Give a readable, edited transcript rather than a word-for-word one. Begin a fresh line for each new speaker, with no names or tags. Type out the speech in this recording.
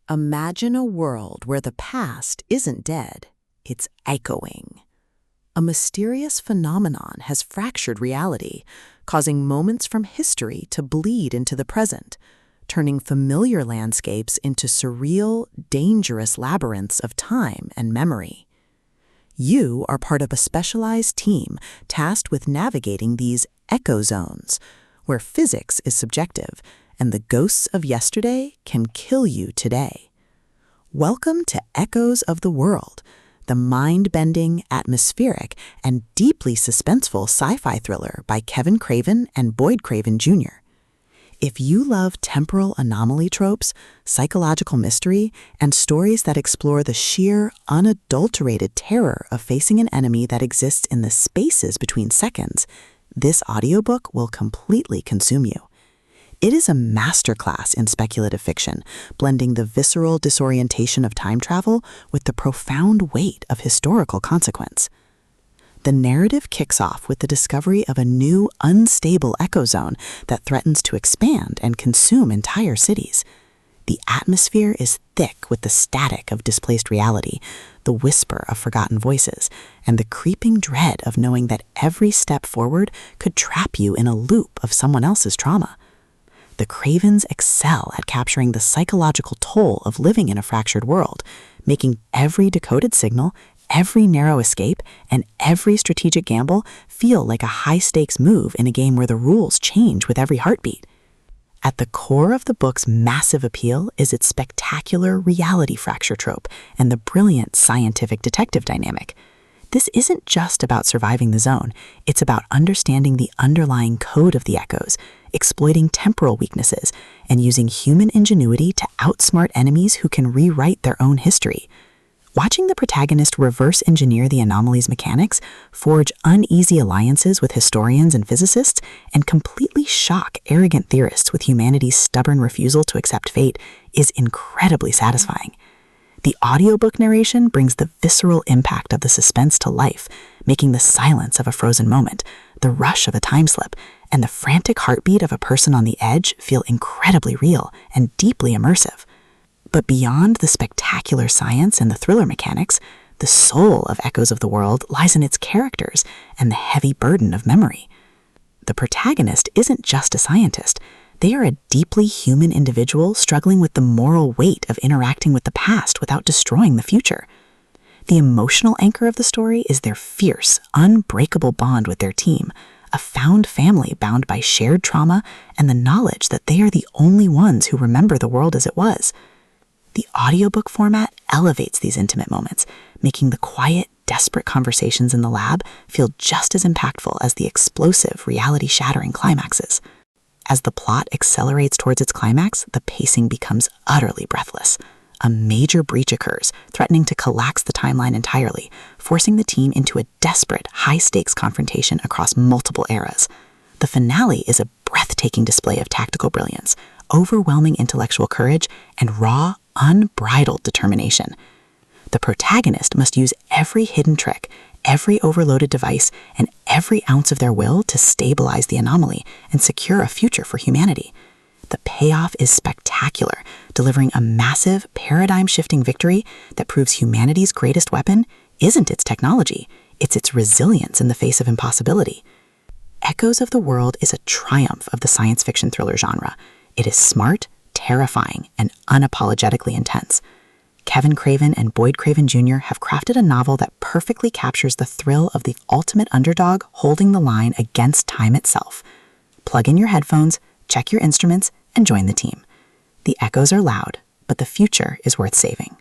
Imagine a world where the past isn't dead, it's echoing. A mysterious phenomenon has fractured reality, causing moments from history to bleed into the present, turning familiar landscapes into surreal, dangerous labyrinths of time and memory. You are part of a specialized team tasked with navigating these echo zones, where physics is subjective and the ghosts of yesterday can kill you today. Welcome to Echoes of the World, the mind-bending, atmospheric, and deeply suspenseful sci-fi thriller by Keven Craven and Boyd Craven Jr. If you love temporal anomaly tropes, psychological mystery, and stories that explore the sheer, unadulterated terror of facing an enemy that exists in the spaces between seconds, this audiobook will completely consume you. It is a masterclass in speculative fiction, blending the visceral disorientation of time travel with the profound weight of historical consequence. The narrative kicks off with the discovery of a new, unstable echo zone that threatens to expand and consume entire cities. The atmosphere is thick with the static of displaced reality, the whisper of forgotten voices, and the creeping dread of knowing that every step forward could trap you in a loop of someone else's trauma. The Cravens excel at capturing the psychological toll of living in a fractured world, making every decoded signal, every narrow escape, and every strategic gamble feel like a high-stakes move in a game where the rules change with every heartbeat. At the core of the book's massive appeal is its spectacular reality fracture trope and the brilliant scientific detective dynamic. This isn't just about surviving the zone, it's about understanding the underlying code of the echoes, exploiting temporal weaknesses, and using human ingenuity to outsmart enemies who can rewrite their own history. Watching the protagonist reverse engineer the anomaly's mechanics, forge uneasy alliances with historians and physicists, and completely shock arrogant theorists with humanity's stubborn refusal to accept fate is incredibly satisfying. The audiobook narration brings the visceral impact of the suspense to life, making the silence of a frozen moment, the rush of a time slip, and the frantic heartbeat of a person on the edge feel incredibly real and deeply immersive. But beyond the spectacular science and the thriller mechanics, the soul of Echoes of the World lies in its characters and the heavy burden of memory. The protagonist isn't just a scientist. They are a deeply human individual struggling with the moral weight of interacting with the past without destroying the future. The emotional anchor of the story is their fierce, unbreakable bond with their team, a found family bound by shared trauma and the knowledge that they are the only ones who remember the world as it was. The audiobook format elevates these intimate moments, making the quiet, desperate conversations in the lab feel just as impactful as the explosive, reality-shattering climaxes. As the plot accelerates towards its climax, the pacing becomes utterly breathless. A major breach occurs, threatening to collapse the timeline entirely, forcing the team into a desperate, high-stakes confrontation across multiple eras. The finale is a breathtaking display of tactical brilliance, overwhelming intellectual courage, and raw, unbridled determination. The protagonist must use every hidden trick, every overloaded device, and every ounce of their will to stabilize the anomaly and secure a future for humanity. The payoff is spectacular, delivering a massive, paradigm-shifting victory that proves humanity's greatest weapon isn't its technology, it's its resilience in the face of impossibility. Echoes of the World is a triumph of the science fiction thriller genre. It is smart, terrifying, and unapologetically intense. Keven Craven and Boyd Craven Jr. have crafted a novel that perfectly captures the thrill of the ultimate underdog holding the line against time itself. Plug in your headphones, check your instruments, and join the team. The echoes are loud, but the future is worth saving.